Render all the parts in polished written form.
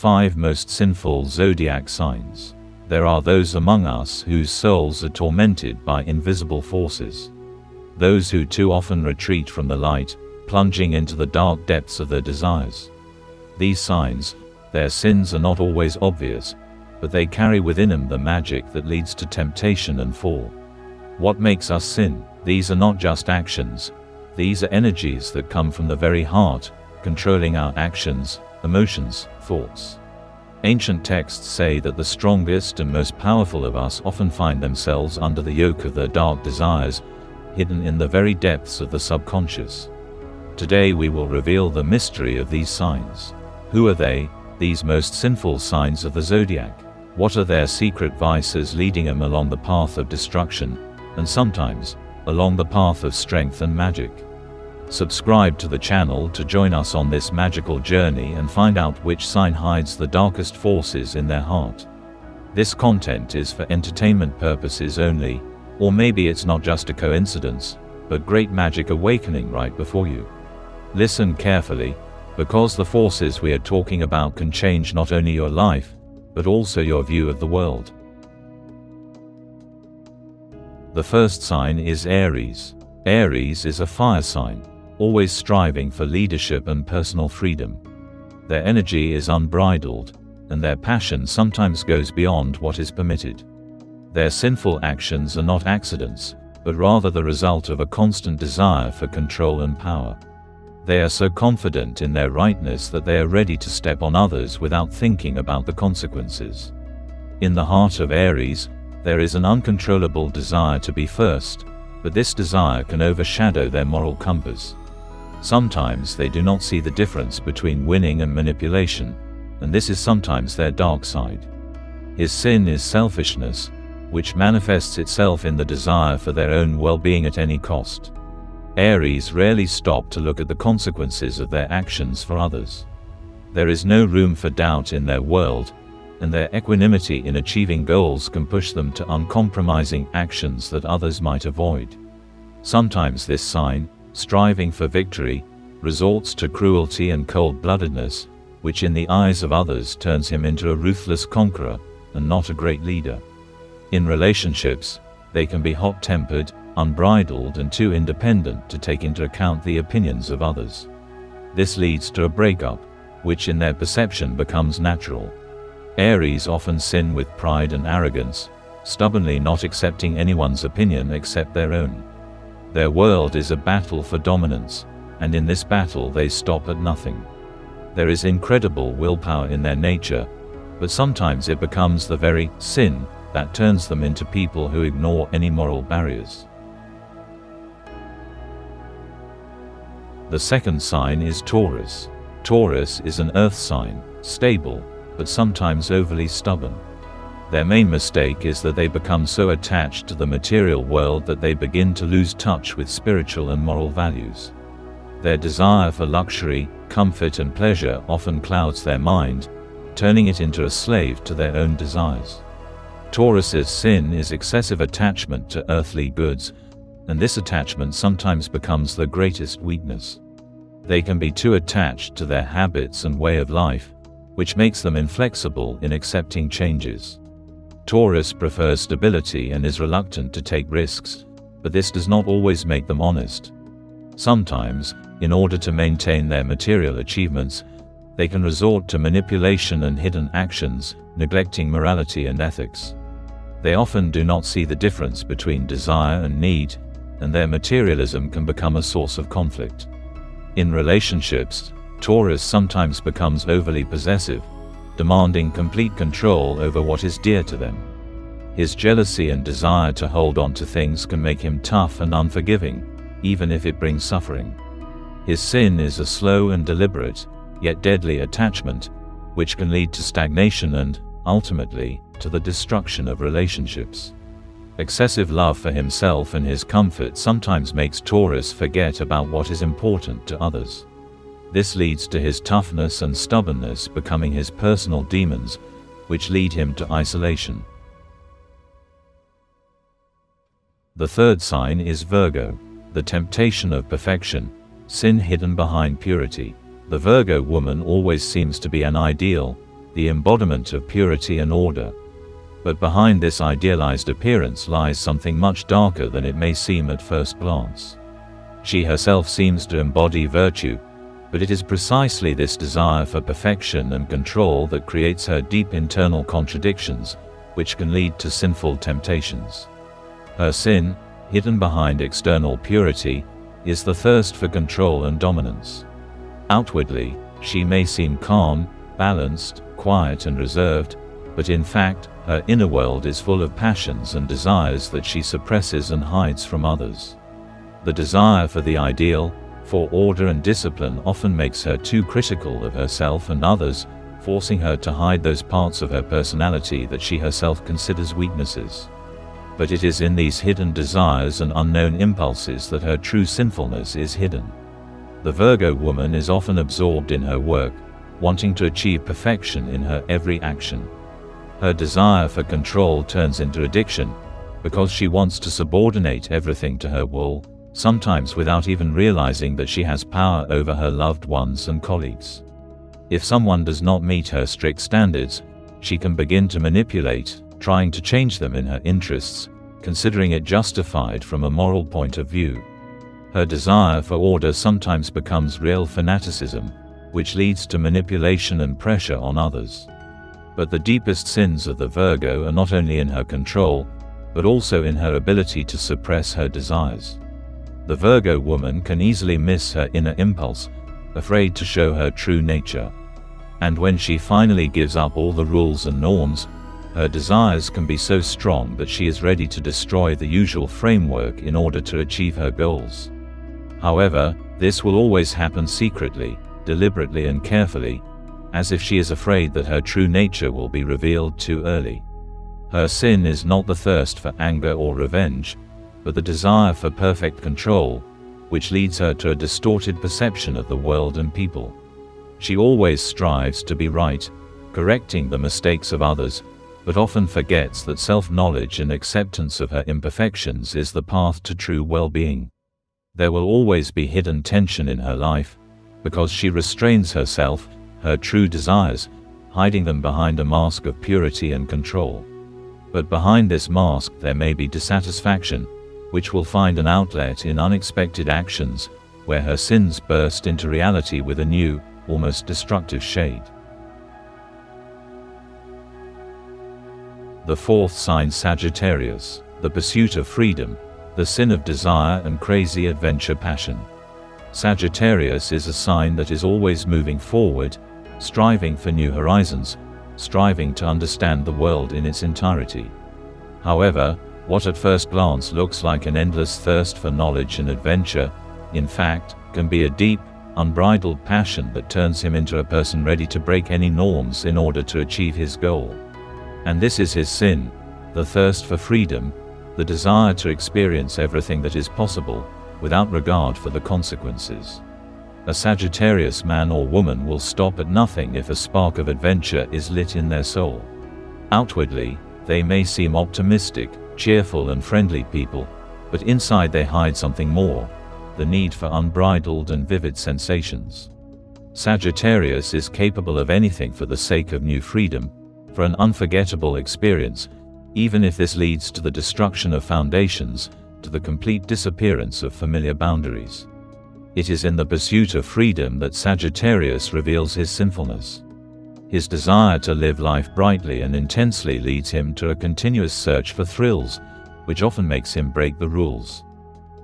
5 Most Sinful Zodiac Signs. There are those among us whose souls are tormented by invisible forces. Those who too often retreat from the light, plunging into the dark depths of their desires. These signs, their sins are not always obvious, but they carry within them the magic that leads to temptation and fall. What makes us sin? These are not just actions. These are energies that come from the very heart, controlling our actions, emotions, thoughts. Ancient texts say that the strongest and most powerful of us often find themselves under the yoke of their dark desires, hidden in the very depths of the subconscious. Today we will reveal the mystery of these signs. Who are they, these most sinful signs of the zodiac? What are their secret vices leading them along the path of destruction, and sometimes, along the path of strength and magic? Subscribe to the channel to join us on this magical journey and find out which sign hides the darkest forces in their heart. This content is for entertainment purposes only, or maybe it's not just a coincidence, but great magic awakening right before you. Listen carefully, because the forces we are talking about can change not only your life, but also your view of the world. The first sign is Aries. Aries is a fire sign, always striving for leadership and personal freedom. Their energy is unbridled, and their passion sometimes goes beyond what is permitted. Their sinful actions are not accidents, but rather the result of a constant desire for control and power. They are so confident in their rightness that they are ready to step on others without thinking about the consequences. In the heart of Aries, there is an uncontrollable desire to be first, but this desire can overshadow their moral compass. Sometimes they do not see the difference between winning and manipulation, and this is sometimes their dark side. His sin is selfishness, which manifests itself in the desire for their own well-being at any cost. Aries rarely stop to look at the consequences of their actions for others. There is no room for doubt in their world, and their equanimity in achieving goals can push them to uncompromising actions that others might avoid. Sometimes this sign, striving for victory, resorts to cruelty and cold-bloodedness, which in the eyes of others turns him into a ruthless conqueror, and not a great leader. In relationships, they can be hot-tempered, unbridled and too independent to take into account the opinions of others. This leads to a breakup, which in their perception becomes natural. Aries often sin with pride and arrogance, stubbornly not accepting anyone's opinion except their own. Their world is a battle for dominance, and in this battle they stop at nothing. There is incredible willpower in their nature, but sometimes it becomes the very sin that turns them into people who ignore any moral barriers. The second sign is Taurus. Taurus is an earth sign, stable, but sometimes overly stubborn. Their main mistake is that they become so attached to the material world that they begin to lose touch with spiritual and moral values. Their desire for luxury, comfort and pleasure often clouds their mind, turning it into a slave to their own desires. Taurus's sin is excessive attachment to earthly goods, and this attachment sometimes becomes their greatest weakness. They can be too attached to their habits and way of life, which makes them inflexible in accepting changes. Taurus prefers stability and is reluctant to take risks, but this does not always make them honest. Sometimes, in order to maintain their material achievements, they can resort to manipulation and hidden actions, neglecting morality and ethics. They often do not see the difference between desire and need, and their materialism can become a source of conflict. In relationships, Taurus sometimes becomes overly possessive, demanding complete control over what is dear to them. His jealousy and desire to hold on to things can make him tough and unforgiving, even if it brings suffering. His sin is a slow and deliberate, yet deadly attachment, which can lead to stagnation and, ultimately, to the destruction of relationships. Excessive love for himself and his comfort sometimes makes Taurus forget about what is important to others. This leads to his toughness and stubbornness becoming his personal demons, which lead him to isolation. The third sign is Virgo, the temptation of perfection, sin hidden behind purity. The Virgo woman always seems to be an ideal, the embodiment of purity and order. But behind this idealized appearance lies something much darker than it may seem at first glance. She herself seems to embody virtue, but it is precisely this desire for perfection and control that creates her deep internal contradictions, which can lead to sinful temptations. Her sin, hidden behind external purity, is the thirst for control and dominance. Outwardly, she may seem calm, balanced, quiet and reserved, but in fact, her inner world is full of passions and desires that she suppresses and hides from others. The desire for the ideal, for order and discipline often makes her too critical of herself and others, forcing her to hide those parts of her personality that she herself considers weaknesses. But it is in these hidden desires and unknown impulses that her true sinfulness is hidden. The Virgo woman is often absorbed in her work, wanting to achieve perfection in her every action. Her desire for control turns into addiction, because she wants to subordinate everything to her will, sometimes without even realizing that she has power over her loved ones and colleagues. If someone does not meet her strict standards, she can begin to manipulate, trying to change them in her interests, considering it justified from a moral point of view. Her desire for order sometimes becomes real fanaticism, which leads to manipulation and pressure on others. But the deepest sins of the Virgo are not only in her control, but also in her ability to suppress her desires. The Virgo woman can easily miss her inner impulse, afraid to show her true nature. And when she finally gives up all the rules and norms, her desires can be so strong that she is ready to destroy the usual framework in order to achieve her goals. However, this will always happen secretly, deliberately and carefully, as if she is afraid that her true nature will be revealed too early. Her sin is not the thirst for anger or revenge, but the desire for perfect control, which leads her to a distorted perception of the world and people. She always strives to be right, correcting the mistakes of others, but often forgets that self-knowledge and acceptance of her imperfections is the path to true well-being. There will always be hidden tension in her life, because she restrains herself, her true desires, hiding them behind a mask of purity and control. But behind this mask there may be dissatisfaction, which will find an outlet in unexpected actions, where her sins burst into reality with a new, almost destructive shade. The fourth sign, Sagittarius, the pursuit of freedom, the sin of desire and crazy adventure passion. Sagittarius is a sign that is always moving forward, striving for new horizons, striving to understand the world in its entirety. However, what at first glance looks like an endless thirst for knowledge and adventure, in fact, can be a deep, unbridled passion that turns him into a person ready to break any norms in order to achieve his goal. And this is his sin, the thirst for freedom, the desire to experience everything that is possible, without regard for the consequences. A Sagittarius man or woman will stop at nothing if a spark of adventure is lit in their soul. Outwardly, they may seem optimistic, cheerful and friendly people, but inside they hide something more, the need for unbridled and vivid sensations. Sagittarius is capable of anything for the sake of new freedom, for an unforgettable experience, even if this leads to the destruction of foundations, to the complete disappearance of familiar boundaries. It is in the pursuit of freedom that Sagittarius reveals his sinfulness. His desire to live life brightly and intensely leads him to a continuous search for thrills, which often makes him break the rules.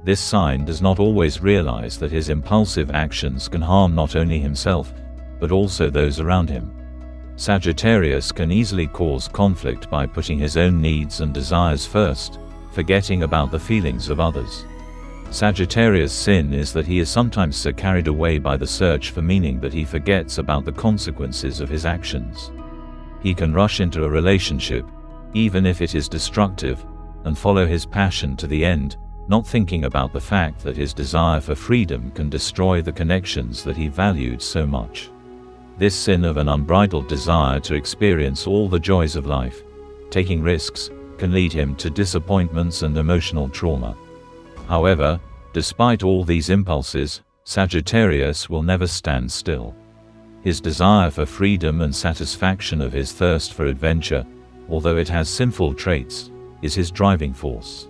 This sign does not always realize that his impulsive actions can harm not only himself, but also those around him. Sagittarius can easily cause conflict by putting his own needs and desires first, forgetting about the feelings of others. Sagittarius' sin is that he is sometimes so carried away by the search for meaning that he forgets about the consequences of his actions. He can rush into a relationship, even if it is destructive, and follow his passion to the end, not thinking about the fact that his desire for freedom can destroy the connections that he valued so much. This sin of an unbridled desire to experience all the joys of life, taking risks, can lead him to disappointments and emotional trauma. However, despite all these impulses, Sagittarius will never stand still. His desire for freedom and satisfaction of his thirst for adventure, although it has sinful traits, is his driving force.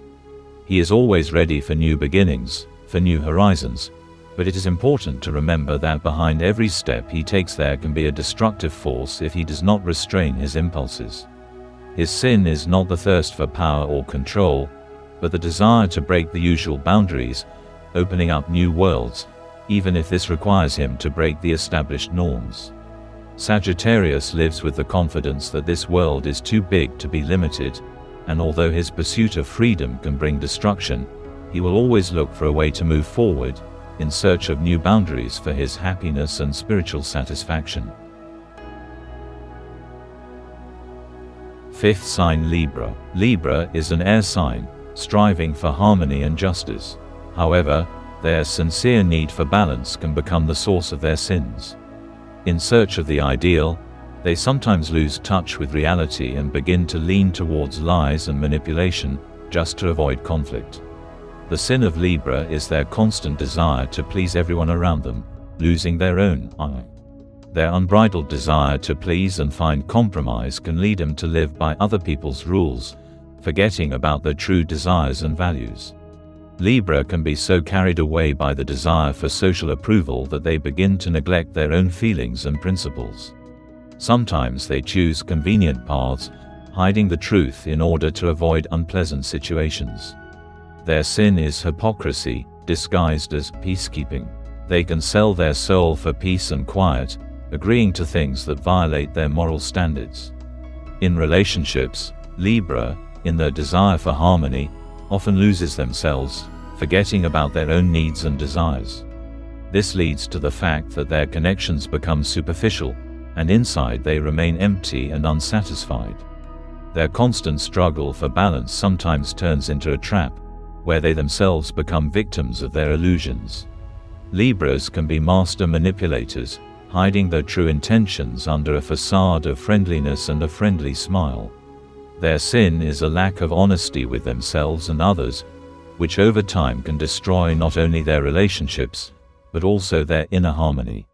He is always ready for new beginnings, for new horizons, but it is important to remember that behind every step he takes there can be a destructive force if he does not restrain his impulses. His sin is not the thirst for power or control, but the desire to break the usual boundaries, opening up new worlds, even if this requires him to break the established norms. Sagittarius lives with the confidence that this world is too big to be limited, and although his pursuit of freedom can bring destruction, he will always look for a way to move forward, in search of new boundaries for his happiness and spiritual satisfaction. Fifth sign, Libra. Libra is an air sign, striving for harmony and justice. However, their sincere need for balance can become the source of their sins. In search of the ideal, they sometimes lose touch with reality and begin to lean towards lies and manipulation, just to avoid conflict. The sin of Libra is their constant desire to please everyone around them, losing their own I. Their unbridled desire to please and find compromise can lead them to live by other people's rules, forgetting about their true desires and values. Libra can be so carried away by the desire for social approval that they begin to neglect their own feelings and principles. Sometimes they choose convenient paths, hiding the truth in order to avoid unpleasant situations. Their sin is hypocrisy, disguised as peacekeeping. They can sell their soul for peace and quiet, agreeing to things that violate their moral standards. In relationships, Libra, in their desire for harmony, often loses themselves, forgetting about their own needs and desires. This leads to the fact that their connections become superficial, and inside they remain empty and unsatisfied. Their constant struggle for balance sometimes turns into a trap, where they themselves become victims of their illusions. Libras can be master manipulators, hiding their true intentions under a facade of friendliness and a friendly smile. Their sin is a lack of honesty with themselves and others, which over time can destroy not only their relationships, but also their inner harmony.